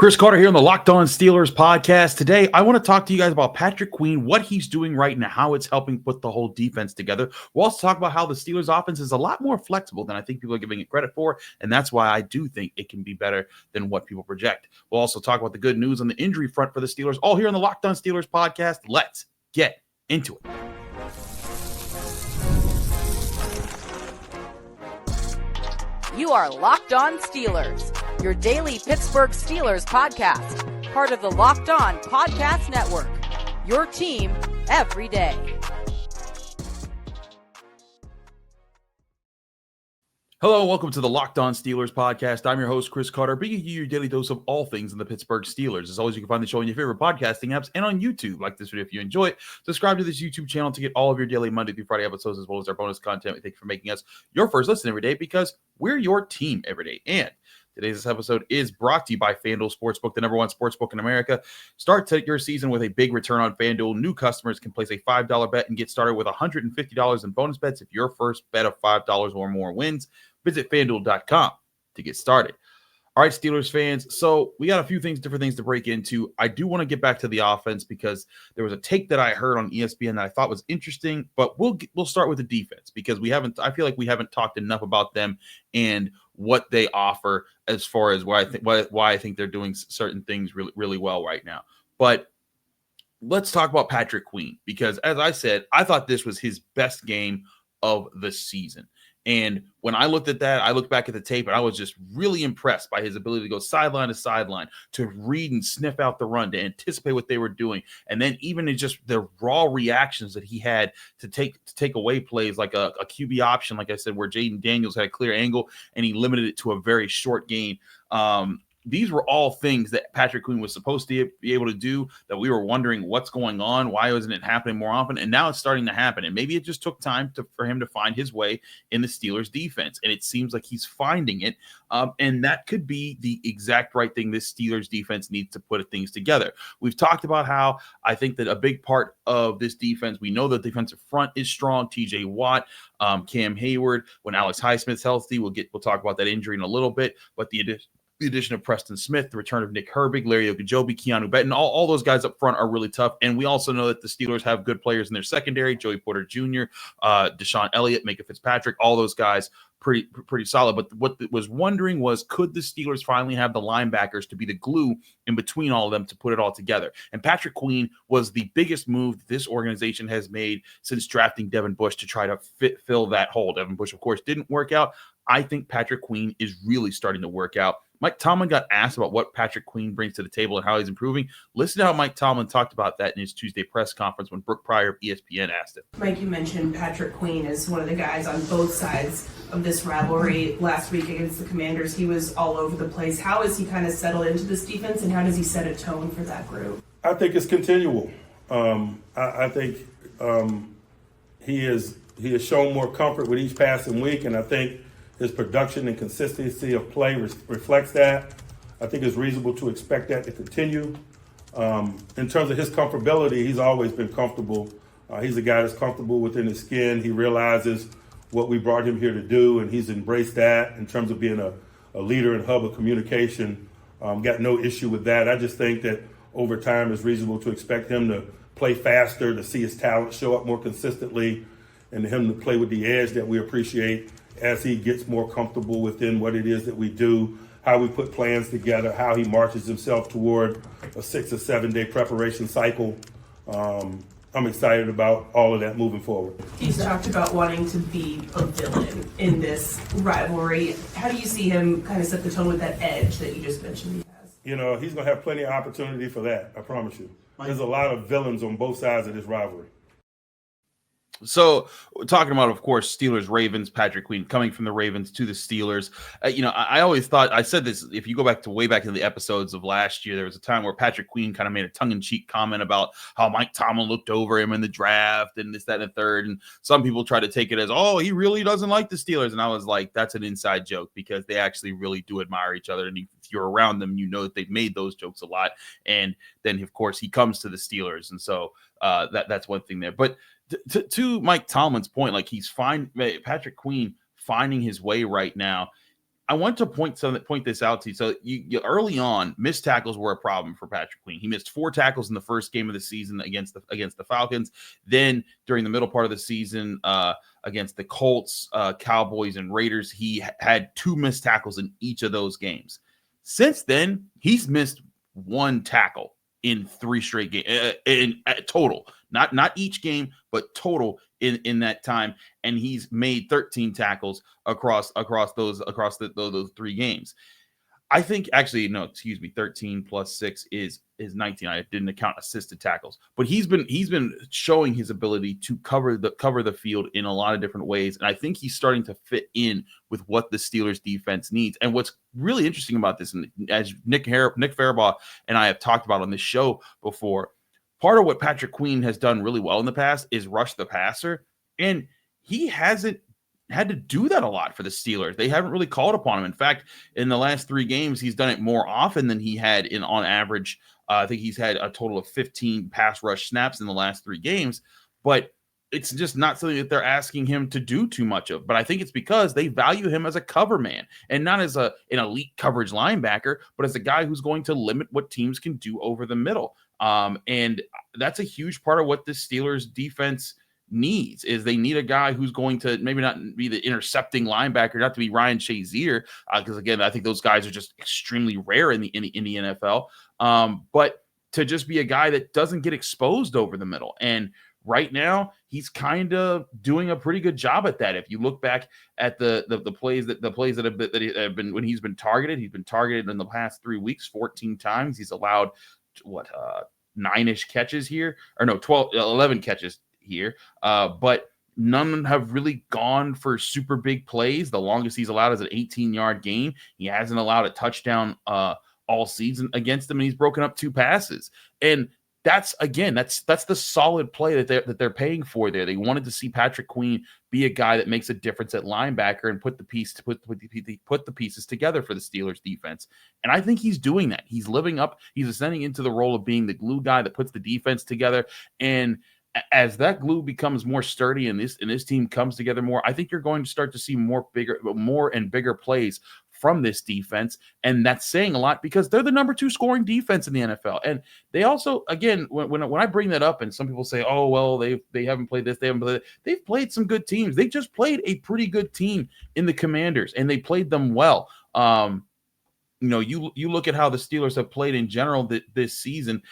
Chris Carter here on the Locked On Steelers podcast. Today, I want to talk to you guys about Patrick Queen, what he's doing right now, how it's helping put the whole defense together. We'll also talk about how the Steelers offense is a lot more flexible than I think people are giving it credit for, and that's why I do think it can be better than what people project. We'll also talk about the good news on the injury front for the Steelers, all here on the Locked On Steelers podcast. Let's get into it. You are Locked On Steelers, your daily Pittsburgh Steelers podcast, part of the Locked On Podcast Network, your team every day. Hello, welcome to the Locked On Steelers podcast. I'm your host, Chris Carter, bringing you your daily dose of all things in the Pittsburgh Steelers. As always, you can find the show on your favorite podcasting apps and on YouTube. Like this video if you enjoy it. Subscribe to this YouTube channel to get all of your daily Monday through Friday episodes, as well as our bonus content. Thank you for making us your first listen every day, because we're your team every day. And today's episode is brought to you by FanDuel Sportsbook, the number one sportsbook in America. Start your season with a big return on FanDuel. New customers can place a $5 bet and get started with $150 in bonus bets if your first bet of $5 or more wins. Visit FanDuel.com to get started. All right, Steelers fans. So we got a few different things to break into. I do want to get back to the offense because there was a take that I heard on ESPN that I thought was interesting, but we'll start with the defense because I feel like we haven't talked enough about them and what they offer as far as why I think they're doing certain things really, really well right now. But let's talk about Patrick Queen, because as I said, I thought this was his best game of the season. And when I looked at that, I looked back at the tape and I was just really impressed by his ability to go sideline to sideline, to read and sniff out the run, to anticipate what they were doing. And then even in just the raw reactions that he had to take away plays like a QB option, like I said, where Jaden Daniels had a clear angle and he limited it to a very short gain. These were all things that Patrick Queen was supposed to be able to do, that we were wondering what's going on, why wasn't it happening more often, and now it's starting to happen. And maybe it just took time for him to find his way in the Steelers defense, and it seems like he's finding it, and that could be the exact right thing this Steelers defense needs to put things together. We've talked about how I think that a big part of this defense, we know the defensive front is strong. TJ Watt, Cam Hayward, when Alex Highsmith's healthy, we'll talk about that injury in a little bit, but the addition of Preston Smith, the return of Nick Herbig, Larry Ogunjobi, Keanu Benton, all those guys up front are really tough. And we also know that the Steelers have good players in their secondary, Joey Porter Jr., Deshaun Elliott, Micah Fitzpatrick, all those guys pretty solid. But what was wondering was, could the Steelers finally have the linebackers to be the glue in between all of them to put it all together? And Patrick Queen was the biggest move this organization has made since drafting Devin Bush to try to fill that hole. Devin Bush, of course, didn't work out. I think Patrick Queen is really starting to work out. Mike Tomlin got asked about what Patrick Queen brings to the table and how he's improving. Listen to how Mike Tomlin talked about that in his Tuesday press conference when Brooke Pryor of ESPN asked him. Mike, you mentioned Patrick Queen as one of the guys on both sides of this rivalry. Last week against the Commanders, he was all over the place. How has he kind of settled into this defense, and how does he set a tone for that group? I think it's continual. I think he has shown more comfort with each passing week, and I think his production and consistency of play reflects that. I think it's reasonable to expect that to continue. In terms of his comfortability, he's always been comfortable. He's a guy that's comfortable within his skin. He realizes what we brought him here to do, and he's embraced that in terms of being a leader and hub of communication. Got no issue with that. I just think that over time it's reasonable to expect him to play faster, to see his talent show up more consistently, and him to play with the edge that we appreciate as he gets more comfortable within what it is that we do, how we put plans together, how he marches himself toward a 6 or 7 day preparation cycle. I'm excited about all of that moving forward. He's talked about wanting to be a villain in this rivalry. How do you see him kind of set the tone with that edge that you just mentioned he has? You know, he's going to have plenty of opportunity for that, I promise you. There's a lot of villains on both sides of this rivalry. So we're talking about, of course, Steelers, Ravens, Patrick Queen coming from the Ravens to the Steelers. I always thought, I said this, if you go back to way back in the episodes of last year, there was a time where Patrick Queen kind of made a tongue-in-cheek comment about how Mike Tomlin looked over him in the draft and this, that, and the third. And some people try to take it as, oh, he really doesn't like the Steelers. And I was like, that's an inside joke, because they actually really do admire each other. And if you're around them, you know that they've made those jokes a lot. And then, of course, he comes to the Steelers. And so that's one thing there. But to Mike Tomlin's point, like, he's Patrick Queen finding his way right now. I want to point this out to you. So you early on, missed tackles were a problem for Patrick Queen. He missed 4 tackles in the first game of the season against the Falcons. Then during the middle part of the season, against the Colts, Cowboys, and Raiders, he had 2 missed tackles in each of those games. Since then, he's missed 1 tackle in 3 straight games in total. Not each game, but total in that time, and he's made 13 tackles across those 3 games. I think actually, no, excuse me, 13 plus 6 is 19. I didn't account assisted tackles, but he's been showing his ability to cover the field in a lot of different ways, and I think he's starting to fit in with what the Steelers defense needs. And what's really interesting about this, and as Nick Farabaugh and I have talked about on this show before, part of what Patrick Queen has done really well in the past is rush the passer, and he hasn't had to do that a lot for the Steelers. They haven't really called upon him. In fact, in the last 3 games, he's done it more often than he had on average. I think he's had a total of 15 pass rush snaps in the last 3 games, but it's just not something that they're asking him to do too much of. But I think it's because they value him as a cover man and not as an elite coverage linebacker, but as a guy who's going to limit what teams can do over the middle. And that's a huge part of what the Steelers defense needs. Is they need a guy who's going to maybe not be the intercepting linebacker, not to be Ryan Shazier, because again, I think those guys are just extremely rare in the NFL. But to just be a guy that doesn't get exposed over the middle. And right now, he's kind of doing a pretty good job at that. If you look back at the plays that have been when he's been targeted in the past 3 weeks 14 times. He's allowed 9-ish catches here, or no, 11 catches here, but none have really gone for super big plays. The longest he's allowed is an 18-yard gain. He hasn't allowed a touchdown all season against them, and he's broken up 2 passes. And that's the solid play that they're paying for there. They wanted to see Patrick Queen be a guy that makes a difference at linebacker and put the pieces together for the Steelers defense. And I think he's doing that. He's living up. He's ascending into the role of being the glue guy that puts the defense together. And as that glue becomes more sturdy and this team comes together more, I think you're going to start to see more and bigger plays from this defense. And that's saying a lot because they're the number 2 scoring defense in the NFL. And they also, again, when I bring that up and some people say, oh, well, they haven't played this, they've played some good teams. They just played a pretty good team in the Commanders, and they played them well. You look at how the Steelers have played in general this season,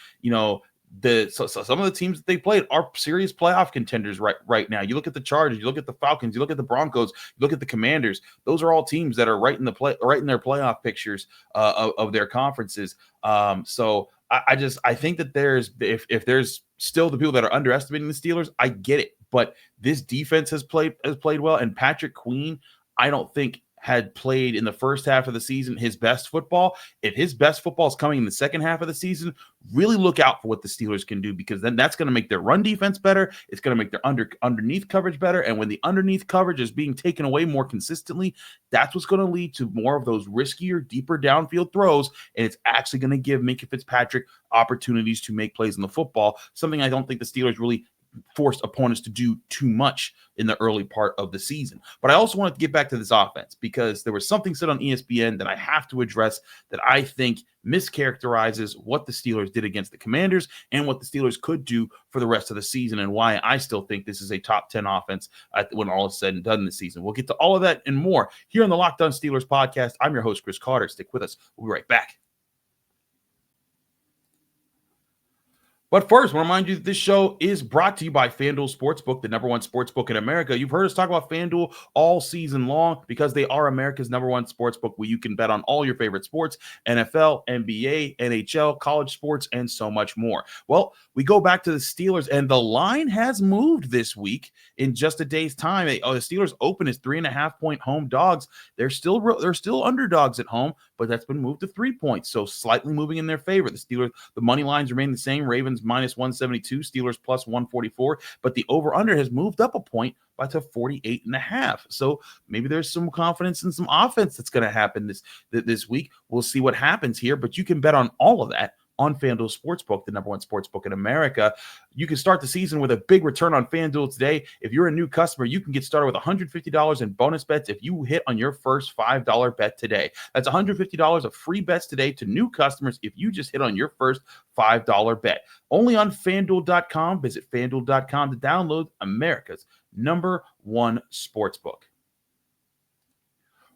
so some of the teams that they played are serious playoff contenders right now. You look at the Chargers, you look at the Falcons, you look at the Broncos, you look at the Commanders. Those are all teams that are right in their playoff pictures of their conferences. So I think that if there's still the people that are underestimating the Steelers, I get it. But this defense has played well, and Patrick Queen, I don't think had played in the first half of the season his best football. If his best football is coming in the second half of the season, really look out for what the Steelers can do, because then that's going to make their run defense better. It's going to make their underneath coverage better. And when the underneath coverage is being taken away more consistently, that's what's going to lead to more of those riskier, deeper downfield throws. And it's actually going to give Minkah Fitzpatrick opportunities to make plays in the football, something I don't think the Steelers really forced opponents to do too much in the early part of the season. But I also wanted to get back to this offense, because there was something said on ESPN that I have to address that I think mischaracterizes what the Steelers did against the Commanders and what the Steelers could do for the rest of the season, and why I still think this is a top 10 offense when all is said and done this season. We'll get to all of that and more here on the Locked On Steelers podcast. I'm your host, Chris Carter. Stick with us. We'll be right back. But first, I want to remind you that this show is brought to you by FanDuel Sportsbook, the number 1 sportsbook in America. You've heard us talk about FanDuel all season long because they are America's number 1 sportsbook, where you can bet on all your favorite sports: NFL, NBA, NHL, college sports, and so much more. Well, we go back to the Steelers, and the line has moved this week in just a day's time. The Steelers open as 3.5-point home dogs. They're still underdogs at home, but that's been moved to 3 points, so slightly moving in their favor. The Steelers, the money lines remain the same. Ravens minus 172, Steelers plus 144, but the over-under has moved up a point to 48.5. So maybe there's some confidence in some offense that's going to happen this week. We'll see what happens here, but you can bet on all of that on FanDuel Sportsbook, the number one sportsbook in America. You can start the season with a big return on FanDuel today. If you're a new customer, you can get started with $150 in bonus bets if you hit on your first $5 bet today. That's $150 of free bets today to new customers if you just hit on your first $5 bet. Only on FanDuel.com. Visit FanDuel.com to download America's number one sportsbook.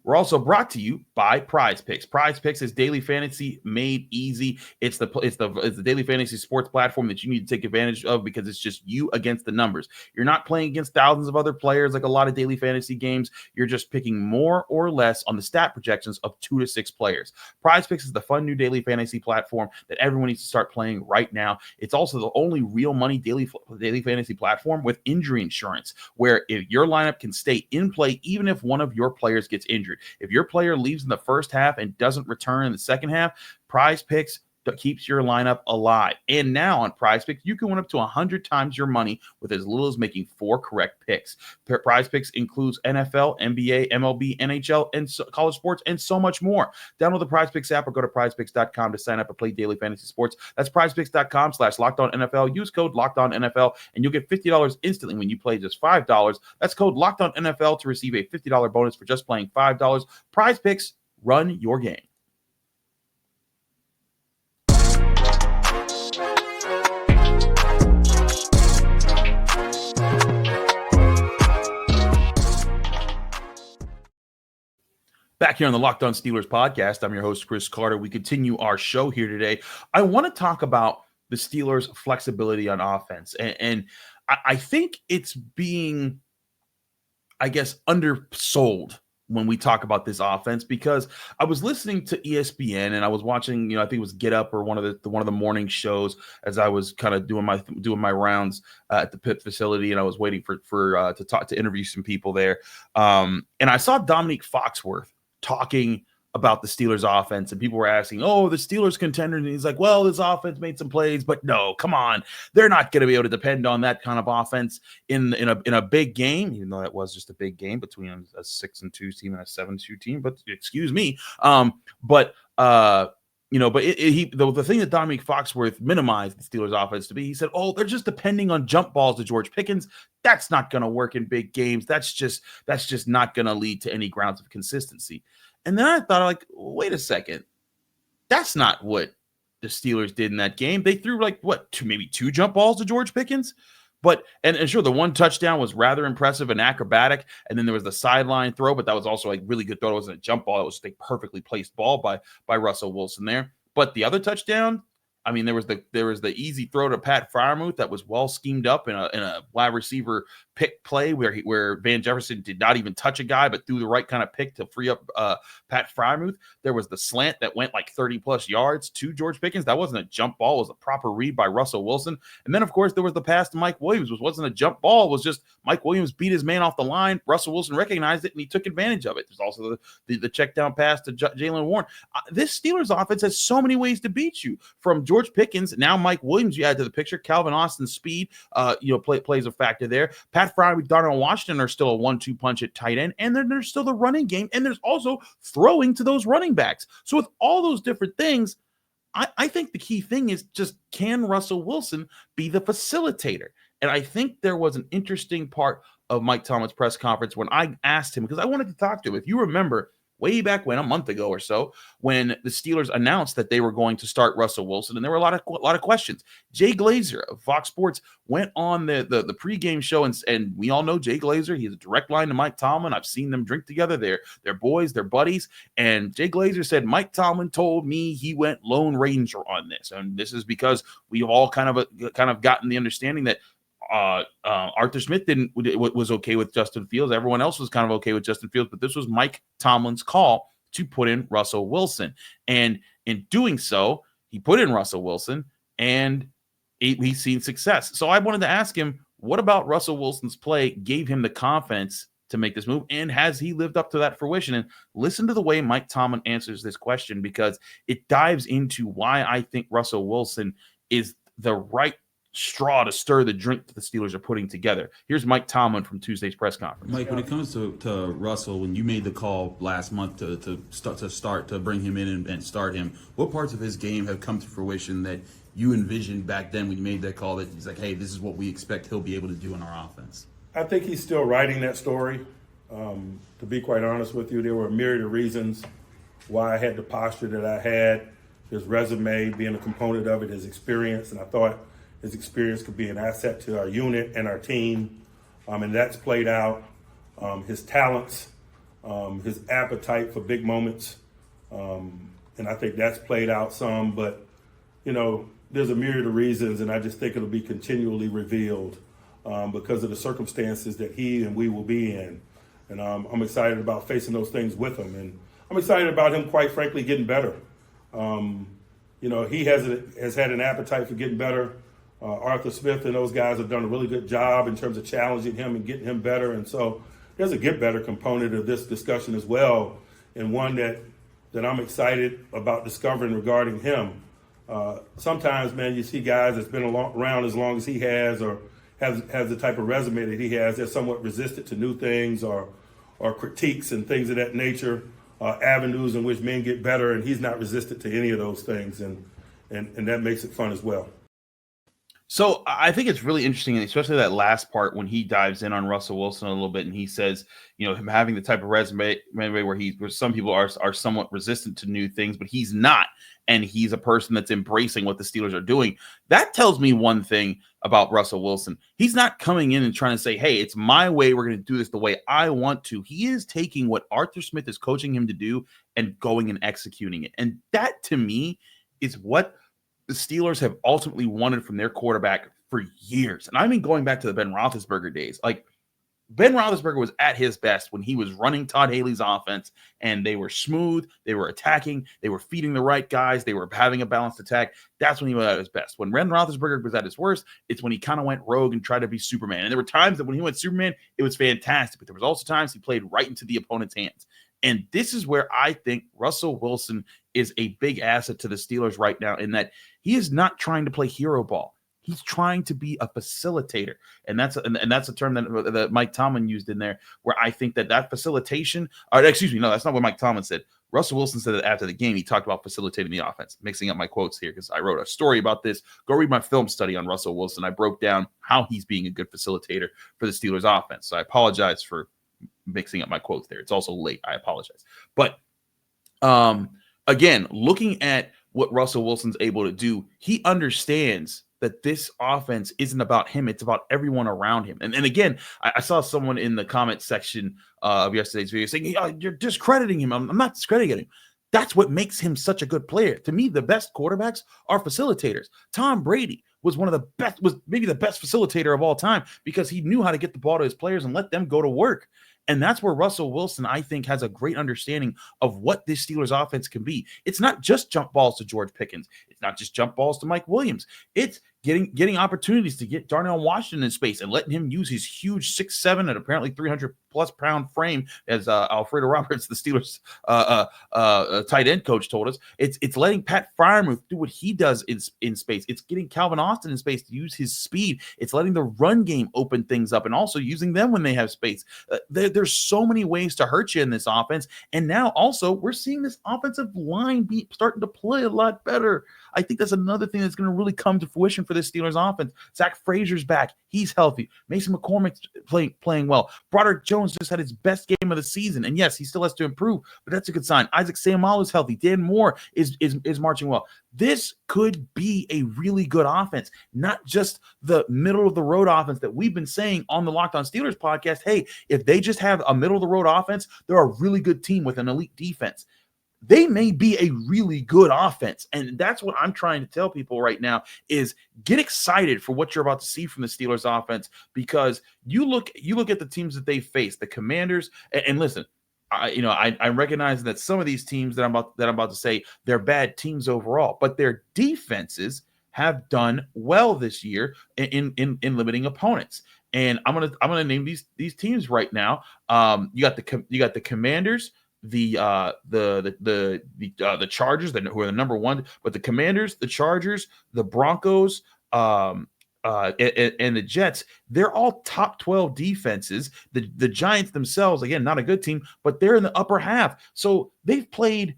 We're also brought to you by Prize Picks. Prize Picks is daily fantasy made easy. It's the daily fantasy sports platform that you need to take advantage of because it's just you against the numbers. You're not playing against thousands of other players like a lot of daily fantasy games. You're just picking more or less on the stat projections of 2 to 6 players. Prize Picks is the fun new daily fantasy platform that everyone needs to start playing right now. It's also the only real money daily fantasy platform with injury insurance, where if your lineup can stay in play even if one of your players gets injured. If your player leaves in the first half and doesn't return in the second half, Prize Picks keeps your lineup alive. And now on Prize Picks, you can win up to 100 times your money with as little as making 4 correct picks. Prize Picks includes NFL, NBA, MLB, NHL, and college sports, and so much more. Download the Prize Picks app or go to prizepicks.com to sign up and play daily fantasy sports. That's prizepicks.com/LockedOnNFL. Use code LockedOnNFL, and you'll get $50 instantly when you play just $5. That's code LockedOnNFL to receive a $50 bonus for just playing $5. Prize Picks, run your game. Back here on the Locked On Steelers podcast, I'm your host, Chris Carter. We continue our show here today. I want to talk about the Steelers' flexibility on offense. And I think it's being, I guess, undersold when we talk about this offense, because I was listening to ESPN and I was watching, I think it was Get Up or one of the morning shows as I was kind of doing my rounds at the Pitt facility, and I was waiting to interview some people there. And I saw Dominique Foxworth talking about the Steelers offense, and people were asking, oh, the Steelers contender. And he's like, well, this offense made some plays, but no, come on. They're not going to be able to depend on that kind of offense in a big game, even though that was just a big game between a 6-2 team and a 7-2 team. But excuse me. The thing that Dominique Foxworth minimized the Steelers offense to be, he said, oh, they're just depending on jump balls to George Pickens. That's not going to work in big games. That's just not going to lead to any grounds of consistency. And then I thought, wait a second. That's not what the Steelers did in that game. They threw maybe 2 jump balls to George Pickens. But and sure, the one touchdown was rather impressive and acrobatic. And then there was the sideline throw, but that was also a really good throw. It wasn't a jump ball. It was just a perfectly placed ball by Russell Wilson there. But the other touchdown, I mean, there was the easy throw to Pat Freiermuth that was well schemed up in a wide receiver pick play where Van Jefferson did not even touch a guy, but threw the right kind of pick to free up Pat Freiermuth. There was the slant that went 30 plus yards to George Pickens. That wasn't a jump ball. It was a proper read by Russell Wilson. And then, of course, there was the pass to Mike Williams, which wasn't a jump ball. It was just Mike Williams beat his man off the line. Russell Wilson recognized it, and he took advantage of it. There's also the check down pass to Jaylen Warren. This Steelers offense has so many ways to beat you. From George Pickens, now Mike Williams, you add to the picture. Calvin Austin's speed, plays a factor there. Pat Freiermuth, Darnell Washington are still a 1-2 punch at tight end, and then there's still the running game, and there's also throwing to those running backs. So with all those different things, I think the key thing is just, can Russell Wilson be the facilitator? And I think there was an interesting part of Mike Tomlin's press conference when I asked him, because I wanted to talk to him. If you remember, way back when, a month ago or so, when the Steelers announced that they were going to start Russell Wilson, and there were a lot of questions. Jay Glazer of Fox Sports went on the pregame show, and we all know Jay Glazer. He has a direct line to Mike Tomlin. I've seen them drink together. They're boys, they're buddies. And Jay Glazer said, Mike Tomlin told me he went Lone Ranger on this, and this is because we've all kind of gotten the understanding that Arthur Smith was okay with Justin Fields. Everyone else was kind of okay with Justin Fields, but this was Mike Tomlin's call to put in Russell Wilson. And in doing so, he put in Russell Wilson, and he's seen success. So I wanted to ask him, what about Russell Wilson's play gave him the confidence to make this move, and has he lived up to that fruition? And listen to the way Mike Tomlin answers this question, because it dives into why I think Russell Wilson is the right straw to stir the drink that the Steelers are putting together. Here's Mike Tomlin from Tuesday's press conference. Mike, when it comes to Russell, when you made the call last month to bring him in and start him, what parts of his game have come to fruition that you envisioned back then when you made that call that he's like, hey, this is what we expect he'll be able to do in our offense? I think he's still writing that story. To be quite honest with you, there were a myriad of reasons why I had the posture that I had, his resume being a component of it, his experience, and I thought his experience could be an asset to our unit and our team, and that's played out. His talents, his appetite for big moments, and I think that's played out some, but, there's a myriad of reasons, and I just think it'll be continually revealed because of the circumstances that he and we will be in. And I'm excited about facing those things with him. And I'm excited about him, quite frankly, getting better. He has had an appetite for getting better. Arthur Smith and those guys have done a really good job in terms of challenging him and getting him better. And so there's a get better component of this discussion as well, and one that I'm excited about discovering regarding him. Sometimes, man, you see guys that's been around as long as he has or has the type of resume that he has, they're somewhat resistant to new things or critiques and things of that nature, avenues in which men get better, and he's not resistant to any of those things, and that makes it fun as well. So I think it's really interesting, especially that last part when he dives in on Russell Wilson a little bit, and he says, him having the type of resume where some people are somewhat resistant to new things, but he's not, and he's a person that's embracing what the Steelers are doing. That tells me one thing about Russell Wilson. He's not coming in and trying to say, hey, it's my way, we're going to do this the way I want to. He is taking what Arthur Smith is coaching him to do and going and executing it. And that, to me, is what the Steelers have ultimately wanted from their quarterback for years. And I mean, going back to the Ben Roethlisberger days, like Ben Roethlisberger was at his best when he was running Todd Haley's offense, and they were smooth, they were attacking, they were feeding the right guys, they were having a balanced attack. That's when he was at his best. When Ben Roethlisberger was at his worst, it's when he kind of went rogue and tried to be Superman. And there were times that when he went Superman, it was fantastic, but there was also times he played right into the opponent's hands. And this is where I think Russell Wilson is a big asset to the Steelers right now, in that he is not trying to play hero ball. He's trying to be a facilitator. And that's a term that Mike Tomlin used in there, where I think that facilitation, that's not what Mike Tomlin said. Russell Wilson said that after the game, he talked about facilitating the offense. Mixing up my quotes here because I wrote a story about this. Go read my film study on Russell Wilson. I broke down how he's being a good facilitator for the Steelers offense. So I apologize for mixing up my quotes there. It's also late. I apologize. But again, looking at what Russell Wilson's able to do, he understands that this offense isn't about him. It's about everyone around him. And again, I saw someone in the comment section of yesterday's video saying, you're discrediting him. I'm not discrediting him. That's what makes him such a good player. To me, the best quarterbacks are facilitators. Tom Brady was maybe the best facilitator of all time, because he knew how to get the ball to his players and let them go to work. And that's where Russell Wilson, I think, has a great understanding of what this Steelers offense can be. It's not just jump balls to George Pickens. It's not just jump balls to Mike Williams. It's getting opportunities to get Darnell Washington in space and letting him use his huge 6'7" and apparently 300-plus pound frame, as Alfredo Roberts, the Steelers tight end coach, told us. It's letting Pat Freiermuth do what he does in space. It's getting Calvin Austin in space to use his speed. It's letting the run game open things up and also using them when they have space. There's so many ways to hurt you in this offense. And now also we're seeing this offensive line be starting to play a lot better. I think that's another thing that's going to really come to fruition for this Steelers offense. Zach Frazier's back. He's healthy. Mason McCormick's playing well. Broderick Jones just had his best game of the season. And yes, he still has to improve, but that's a good sign. Isaac Seumalo's healthy. Dan Moore is marching well. This could be a really good offense, not just the middle of the road offense that we've been saying on the Locked On Steelers podcast. Hey, if they just have a middle of the road offense, they're a really good team with an elite defense. They may be a really good offense. And that's what I'm trying to tell people right now is get excited for what you're about to see from the Steelers offense, because you look at the teams that they face, the Commanders, and listen, I recognize that some of these teams that I'm about to say, they're bad teams overall, but their defenses have done well this year in limiting opponents. And I'm gonna name these teams right now. You got the Commanders, the Chargers, who are the number one, but the Commanders, the Chargers, the Broncos, and the Jets, they're all top 12 defenses. The Giants themselves, again, not a good team, but they're in the upper half. So they've played,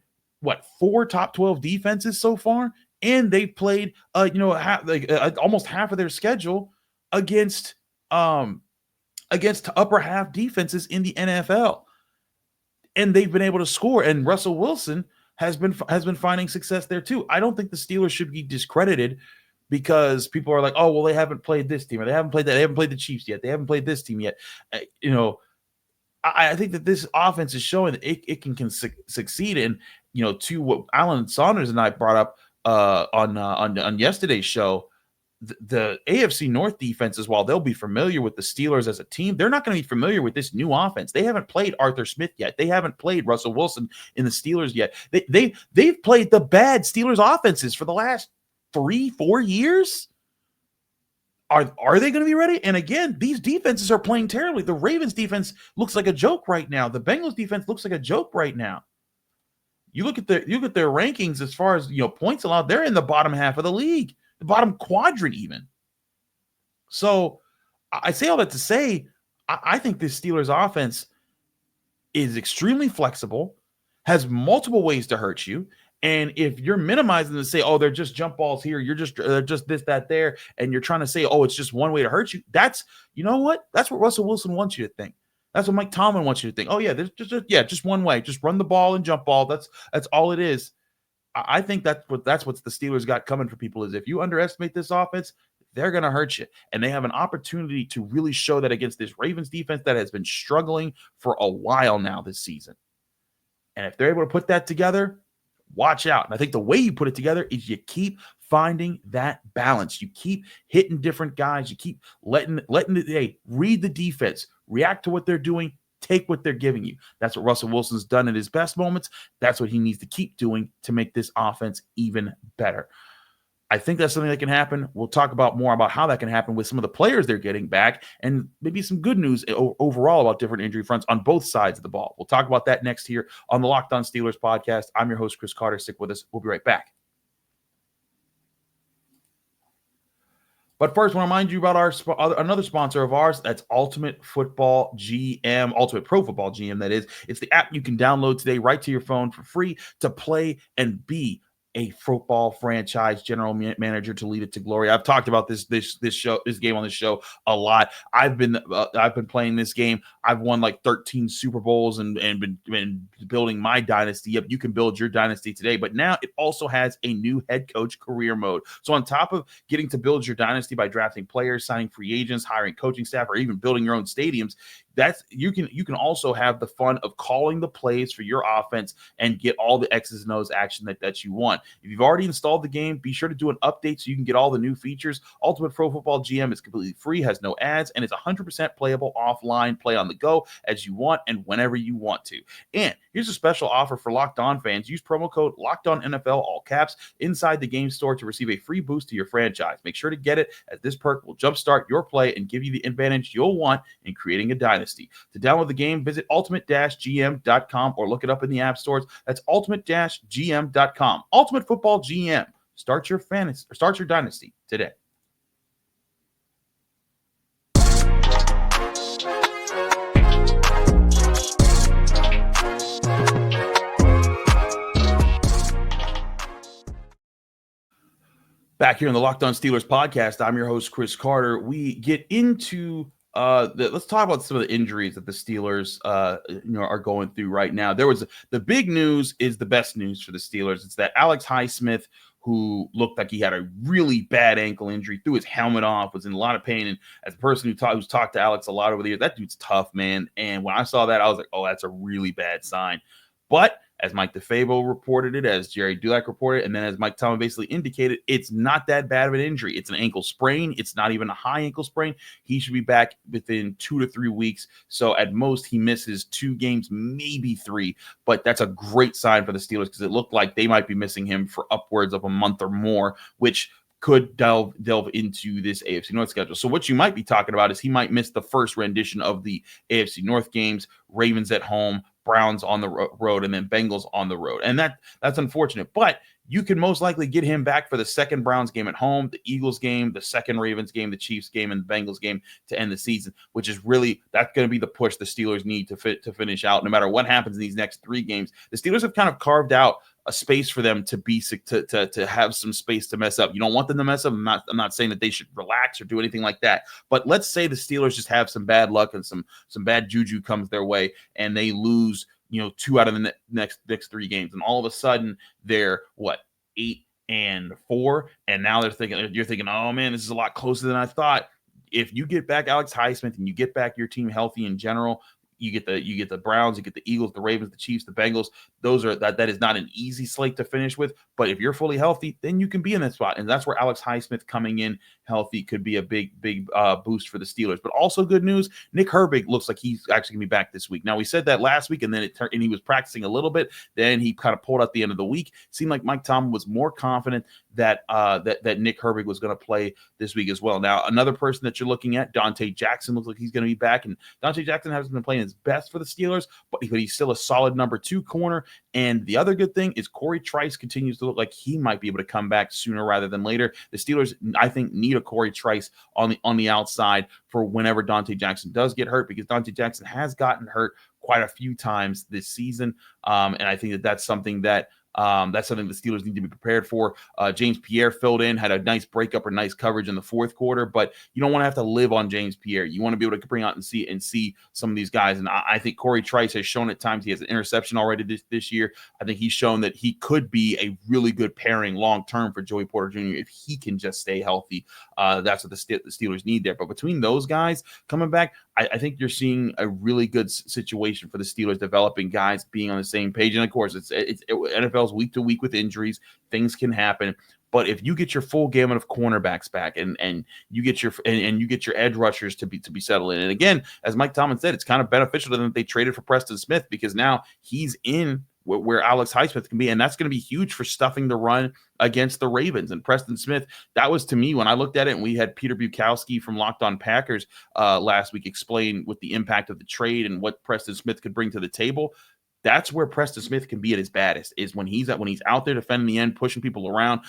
4 top 12 defenses so far? And they've played, almost half of their schedule against upper half defenses in the NFL. And they've been able to score. And Russell Wilson has been finding success there too. I don't think the Steelers should be discredited because people are like, oh, well, they haven't played this team, or they haven't played that. They haven't played the Chiefs yet. They haven't played this team yet. I think that this offense is showing that it can succeed. And, to what Alan Saunders and I brought up on yesterday's show, the AFC North defenses, while they'll be familiar with the Steelers as a team, they're not going to be familiar with this new offense. They haven't played Arthur Smith yet. They haven't played Russell Wilson in the Steelers yet. They've played the bad Steelers offenses for the last 3-4 years. Are they going to be ready? And again, these defenses are playing terribly. The Ravens defense looks like a joke right now. The Bengals defense looks like a joke right now. You look at their rankings as far as points allowed. They're in the bottom half of the league, the bottom quadrant even. So I say all that to say, I think this Steelers offense is extremely flexible, has multiple ways to hurt you. And if you're minimizing to say, oh, they're just jump balls here, you're just this, that, there, and you're trying to say, oh, it's just one way to hurt you, that's, that's what Russell Wilson wants you to think. That's what Mike Tomlin wants you to think. Oh, yeah, there's just one way. Just run the ball and jump ball. That's all it is. I think that's what the Steelers got coming for people is if you underestimate this offense, they're going to hurt you. And they have an opportunity to really show that against this Ravens defense that has been struggling for a while now this season. And if they're able to put that together, watch out. And I think the way you put it together is you keep finding that balance. You keep hitting different guys. You keep letting read the defense, react to what they're doing, take what they're giving you. That's what Russell Wilson's done at his best moments. That's what he needs to keep doing to make this offense even better. I think that's something that can happen. We'll talk more about how that can happen with some of the players they're getting back and maybe some good news overall about different injury fronts on both sides of the ball. We'll talk about that next here on the Locked On Steelers podcast. I'm your host, Chris Carter. Stick with us. We'll be right back. But first, I want to remind you about another sponsor of ours. That's Ultimate Football GM, Ultimate Pro Football GM, that is. It's the app you can download today right to your phone for free to play and be a football franchise general manager to lead it to glory. I've talked about this game on this show a lot. I've been playing this game. I've won like 13 Super Bowls and been building my dynasty. Yep, you can build your dynasty today. But now it also has a new head coach career mode. So on top of getting to build your dynasty by drafting players, signing free agents, hiring coaching staff, or even building your own stadiums, you can also have the fun of calling the plays for your offense and get all the X's and O's action that you want. If you've already installed the game, be sure to do an update so you can get all the new features. Ultimate Pro Football GM is completely free, has no ads, and it's 100% playable offline, play on the go as you want and whenever you want to. And here's a special offer for Locked On fans. Use promo code LOCKEDONNFL, all caps, inside the game store to receive a free boost to your franchise. Make sure to get it, as this perk will jumpstart your play and give you the advantage you'll want in creating a dynasty. To download the game, visit ultimate-gm.com or look it up in the app stores. That's ultimate-gm.com. Ultimate Football GM. Start your dynasty today. Back here on the Locked On Steelers podcast, I'm your host, Chris Carter. We get into let's talk about some of the injuries that the Steelers are going through right now. The big news is the best news for the Steelers. It's that Alex Highsmith, who looked like he had a really bad ankle injury, threw his helmet off, was in a lot of pain. And as a person who's talked to Alex a lot over the years, that dude's tough, man. And when I saw that, I was like, oh, that's a really bad sign. But as Mike DeFabo reported it, as Jerry Dulac reported, and then as Mike Tomlin basically indicated, it's not that bad of an injury. It's an ankle sprain. It's not even a high ankle sprain. He should be back within 2 to 3 weeks. So at most, he misses 2 games, maybe 3. But that's a great sign for the Steelers because it looked like they might be missing him for upwards of a month or more, which could delve into this AFC North schedule. So what you might be talking about is he might miss the first rendition of the AFC North games, Ravens at home, Browns on the road, and then Bengals on the road. And that's unfortunate. But you can most likely get him back for the second Browns game at home, the Eagles game, the second Ravens game, the Chiefs game, and the Bengals game to end the season, which is really, that's going to be the push the Steelers need to finish out. No matter what happens in these next 3 games, the Steelers have kind of carved out a space for them to have some space to mess up. You don't want them to mess up. I'm not saying that they should relax or do anything like that. But let's say the Steelers just have some bad luck and some bad juju comes their way, and they lose, 2 out of the next 3 games, and all of a sudden they're 8-4, and now you're thinking, oh man, this is a lot closer than I thought. If you get back Alex Highsmith and you get back your team healthy in general, you get the Browns, you get the Eagles, the Ravens, the Chiefs, the Bengals. That is not an easy slate to finish with. But if you're fully healthy, then you can be in that spot, and that's where Alex Highsmith coming in healthy could be a big boost for the Steelers. But also good news, Nick Herbig looks like he's actually gonna be back this week. Now we said that last week, and then and he was practicing a little bit. Then he kind of pulled out the end of the week. Seemed like Mike Tomlin was more confident that Nick Herbig was going to play this week as well. Now another person that you're looking at, Dante Jackson, looks like he's going to be back, and Dante Jackson hasn't been playing his best for the Steelers, but he's still a solid number 2 corner. And the other good thing is Corey Trice continues to look like he might be able to come back sooner rather than later. The Steelers, I think, need a Corey Trice on the outside for whenever Dante Jackson does get hurt, because Dante Jackson has gotten hurt quite a few times this season. And I think that's something that that's something the Steelers need to be prepared for. James Pierre filled in, had a nice breakup or nice coverage in the fourth quarter, but you don't want to have to live on James Pierre. You want to be able to bring out and see some of these guys. And I think Corey Trice has shown at times he has an interception already this year. I think he's shown that he could be a really good pairing long-term for Joey Porter Jr. if he can just stay healthy. That's what the Steelers need there. But between those guys coming back, I think you're seeing a really good situation for the Steelers, developing guys being on the same page. And of course, it's NFL's week to week with injuries. Things can happen. But if you get your full gamut of cornerbacks back, and you get your edge rushers to be settled in, and again, as Mike Tomlin said, it's kind of beneficial to them that they traded for Preston Smith, because now he's in where Alex Highsmith can be, and that's going to be huge for stuffing the run against the Ravens. And Preston Smith, that was, to me, when I looked at it, and we had Peter Bukowski from Locked On Packers last week explain what the impact of the trade and what Preston Smith could bring to the table. That's where Preston Smith can be at his baddest, is when he's out there defending the end, pushing people around,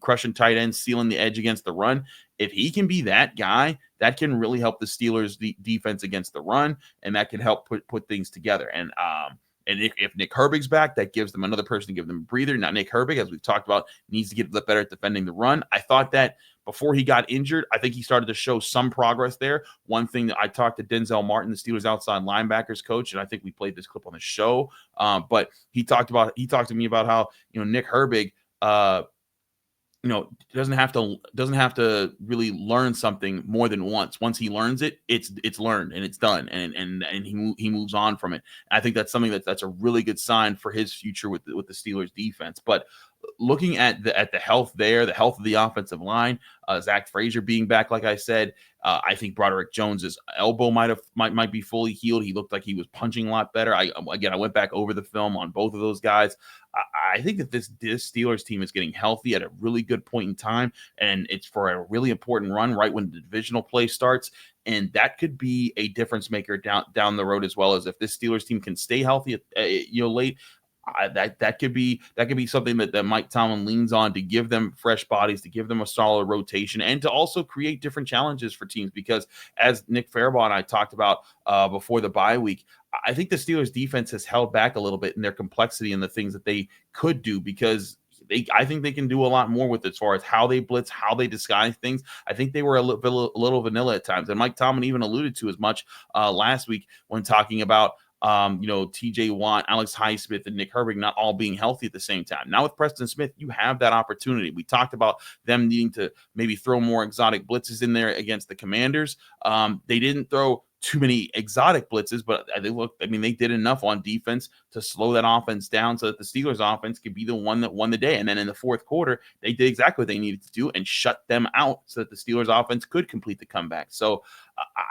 crushing tight ends, sealing the edge against the run. If he can be that guy, that can really help the Steelers' defense against the run, and that can help put things together. And if Nick Herbig's back, that gives them another person to give them a breather. Now, Nick Herbig, as we've talked about, needs to get better at defending the run. I thought that before he got injured, I think he started to show some progress there. One thing that I talked to Denzel Martin, the Steelers outside linebackers coach, and I think we played this clip on the show, but he talked to me about how, Nick Herbig, doesn't have to really learn something more than once. Once he learns it, it's learned and it's done, and he moves on from it. I think that's something that's a really good sign for his future with the Steelers defense. But looking at the health there, the health of the offensive line, Zach Frazier being back, like I said, I think Broderick Jones's elbow might be fully healed. He looked like he was punching a lot better. I went back over the film on both of those guys. I think that this Steelers team is getting healthy at a really good point in time, and it's for a really important run right when the divisional play starts. And that could be a difference maker down the road, as well. As if this Steelers team can stay healthy, late. That could be something that Mike Tomlin leans on to give them fresh bodies, to give them a solid rotation, and to also create different challenges for teams. Because as Nick Farabaugh and I talked about before the bye week, I think the Steelers defense has held back a little bit in their complexity and the things that they could do, because I think they can do a lot more with it as far as how they blitz, how they disguise things. I think they were a little vanilla at times, and Mike Tomlin even alluded to as much last week when talking about TJ Watt, Alex Highsmith, and Nick Herbig not all being healthy at the same time. Now with Preston Smith, you have that opportunity. We talked about them needing to maybe throw more exotic blitzes in there against the Commanders. They didn't throw too many exotic blitzes, but they did enough on defense to slow that offense down so that the Steelers offense could be the one that won the day. And then in the fourth quarter, they did exactly what they needed to do and shut them out so that the Steelers offense could complete the comeback. So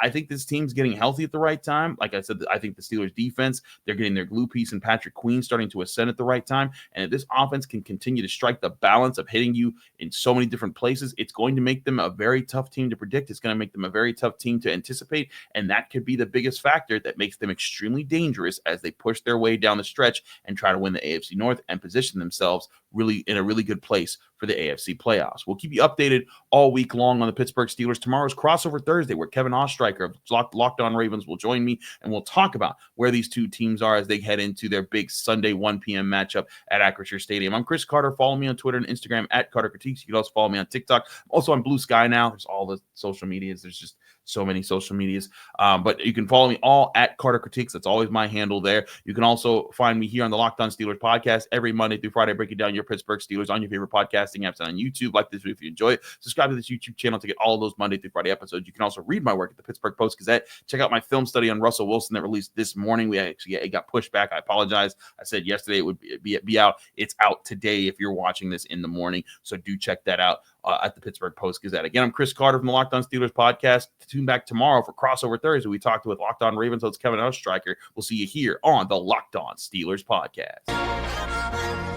I think this team's getting healthy at the right time. Like I said, I think the Steelers defense, they're getting their glue piece and Patrick Queen starting to ascend at the right time. And if this offense can continue to strike the balance of hitting you in so many different places, it's going to make them a very tough team to predict. It's going to make them a very tough team to anticipate. And that could be the biggest factor that makes them extremely dangerous as they push their way down the stretch and try to win the AFC North and position themselves really in a really good place for the AFC playoffs. We'll keep you updated all week long on the Pittsburgh Steelers. Tomorrow's Crossover Thursday, where Kevin Ostreicher of Locked On Ravens will join me, and we'll talk about where these two teams are as they head into their big Sunday 1 p.m. matchup at Acrisure Stadium. I'm Chris Carter. Follow me on Twitter and Instagram at Carter Critiques. You can also follow me on TikTok. I'm also on Blue Sky now. There's all the social medias. There's just so many social medias. But you can follow me all at Carter Critiques. That's always my handle there. You can also find me here on the Locked On Steelers podcast every Monday through Friday, breaking down your Pittsburgh Steelers on your favorite podcasting apps and on YouTube. Like this video if you enjoy it. Subscribe to this YouTube channel to get all of those Monday through Friday episodes. You can also read my work at the Pittsburgh Post-Gazette. Check out my film study on Russell Wilson that released this morning. It got pushed back. I apologize. I said yesterday it would be out. It's out today if you're watching this in the morning. So do check that out at the Pittsburgh Post-Gazette. Again, I'm Chris Carter from the Locked On Steelers podcast. Tune back tomorrow for Crossover Thursday. We talked with Locked On Ravens host Kevin Ostreicher. We'll see you here on the Locked On Steelers podcast.